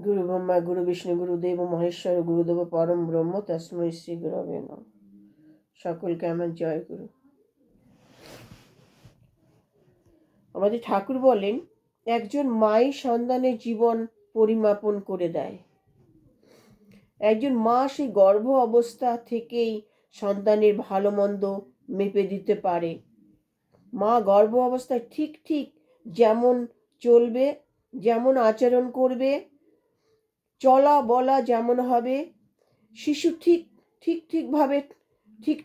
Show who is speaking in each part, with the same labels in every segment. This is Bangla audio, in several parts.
Speaker 1: গুরু ব্রহ্মা গুরু বিষ্ণু গুরুদেব মহেশ্বর গুরুদেব পরম ব্রহ্ম তস্মৈ শ্রী গুরবে নমঃ। সকলকে আমার জয় গুরু। আমাদের ঠাকুর বলেন, একজন মাই সন্তানের জীবন পরিমাপন করে দেয়। একজন মা সেই গর্ভ অবস্থা থেকেই সন্তানের ভালো মন্দ মেপে দিতে পারে। মা গর্ভ অবস্থায় ঠিক ঠিক যেমন চলবে, যেমন আচরণ করবে, চলা বলা যেমন হবে, শিশু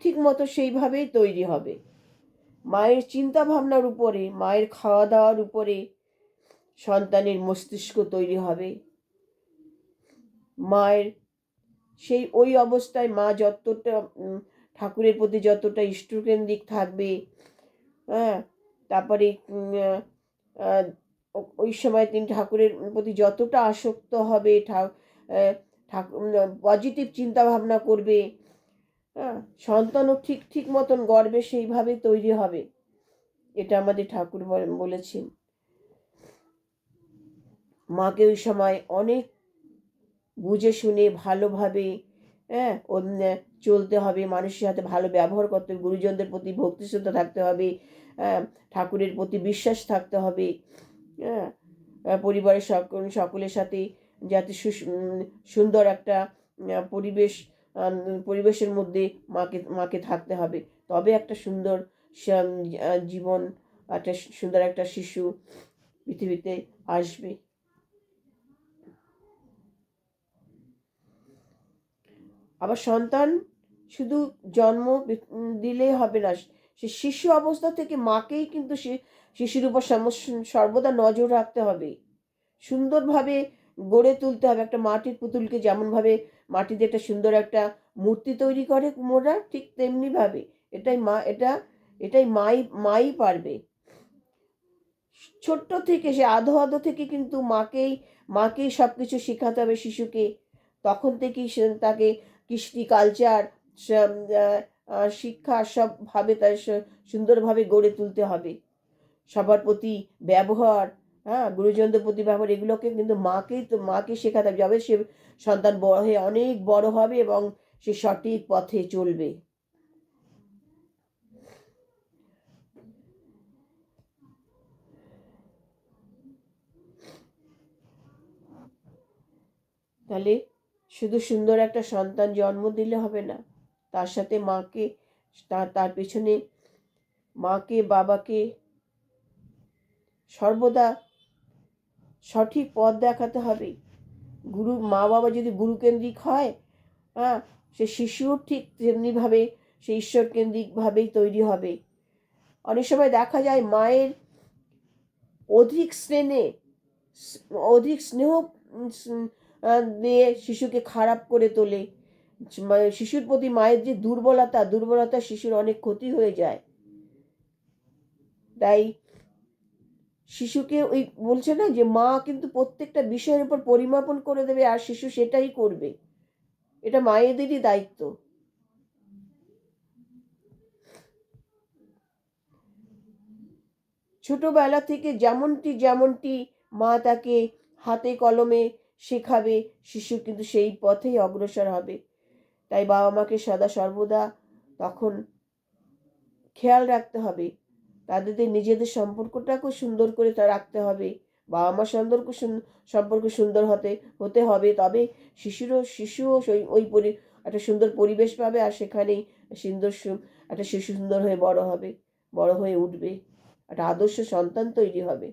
Speaker 1: ঠিক মতো সেইভাবেই তৈরি হবে। মায়ের চিন্তা ভাবনার উপরে, মায়ের খাওয়া দাওয়ার উপরে সন্তানের মস্তিষ্ক তৈরি হবে। মায়ের সেই ওই অবস্থায় মা যতটা ঠাকুরের প্রতি যতটা ইষ্টকেন্দ্রিক থাকবে, হ্যাঁ, তারপরে ওই সময় তিনি ঠাকুরের প্রতি যতটা আসক্ত হবে, পজিটিভ চিন্তা ভাবনা করবে, হ্যাঁ, সন্তানও ঠিক মতন গর্বে সেইভাবে তৈরি হবে। এটা আমাদের ঠাকুর বলেছেন। মাকে ওই সময় অনেক বুঝে শুনে ভালোভাবে, হ্যাঁ, চলতে হবে, মানুষের সাথে ভালো ব্যবহার করতে হবে, গুরুজনদের প্রতি ভক্তি শ্রদ্ধা থাকতে হবে, ঠাকুরের প্রতি বিশ্বাস থাকতে হবে, হ্যাঁ, পরিবারের সকলের সাথে যাতে সুন্দর একটা পরিবেশের মধ্যে মাকে থাকতে হবে। তবে একটা সুন্দর জীবন, একটা সুন্দর একটা শিশু পৃথিবীতে আসবে। আবার সন্তান শুধু জন্ম দিলেই হবে না, সে শিশু অবস্থা থেকে মাকেই কিন্তু শিশুর উপর সর্বদা নজর রাখতে হবে, সুন্দরভাবে গড়ে তুলতে হবে। একটা মাটির পুতুলকে যেমনভাবে মাটিতে একটা সুন্দর একটা মূর্তি তৈরি করে কুমোররা, ঠিক তেমনিভাবে এটাই মাই পারবে। ছোট্ট থেকে সে আধো থেকে কিন্তু মাকেই সব কিছু শেখাতে হবে শিশুকে। তখন থেকেই তাকে কৃষ্টি কালচার শিক্ষা সবভাবে তার সুন্দরভাবে গড়ে তুলতে হবে। সবার প্রতি ব্যবহার, হ্যাঁ, গুরুজনদের প্রতি ব্যবহার, এগুলোকে কিন্তু মাকে শেখাতে হবে। যবে সে সন্তান বড় হয়ে অনেক বড় হবে এবং সে সঠিক পথে চলবে। তাহলে শুধু সুন্দর একটা সন্তান জন্ম দিলে হবে না, তার সাথে মাকে, তার পেছনে মাকে বাবাকে সর্বদা সঠিক পথ দেখাতে হবে। মা বাবা যদি গুরুকেন্দ্রিক হয়, হ্যাঁ, সে শিশুও ঠিক তেমনিভাবে সে ঈশ্বর কেন্দ্রিকভাবেই তৈরি হবে। অনেক সময় দেখা যায় মায়ের অধিক স্নেহ দিয়ে শিশুকে খারাপ করে তোলে। শিশুর প্রতি মায়ের যে দুর্বলতা শিশুর অনেক ক্ষতি হয়ে যায়। তাই শিশুকে ওই বলছে না যে মা কিন্তু প্রত্যেকটা বিষয়ের উপর পরিমাপন করে দেবে আর শিশু সেটাই করবে। এটা মায়েদেরই দায়িত্ব। ছোটবেলা থেকে যেমনটি মা তাকে হাতে কলমে শেখাবে, শিশু কিন্তু সেই পথেই অগ্রসর হবে। তাই বাবা মাকে সদা সর্বদা তখন খেয়াল রাখতে হবে, তাদের নিজেদের সম্পর্কটাকেও সুন্দর করে রাখতে হবে। বাবা মা সম্পর্ক সুন্দর হতে হবে, তবে শিশুও ওই একটা সুন্দর পরিবেশ পাবে, আর সেখানেই একটা শিশু সুন্দর হয়ে বড় হয়ে উঠবে, একটা আদর্শ সন্তান তৈরি হবে।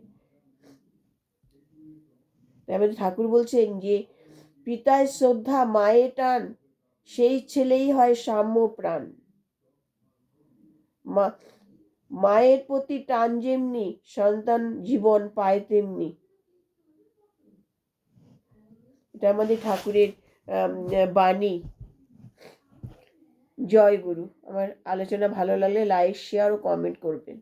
Speaker 1: আমাদের ঠাকুর বলছেন যে পিতায় শ্রদ্ধা মায়ে টান, সেই ছেলেই হয় সাম্য প্রাণ। মায়ের প্রতি টান যেমনি সন্তান জীবন পায় তেমনি। এটা আমাদের ঠাকুরের বাণী। জয় গুরু। আমার আলোচনা ভালো লাগলে লাইক শেয়ার ও কমেন্ট করবেন।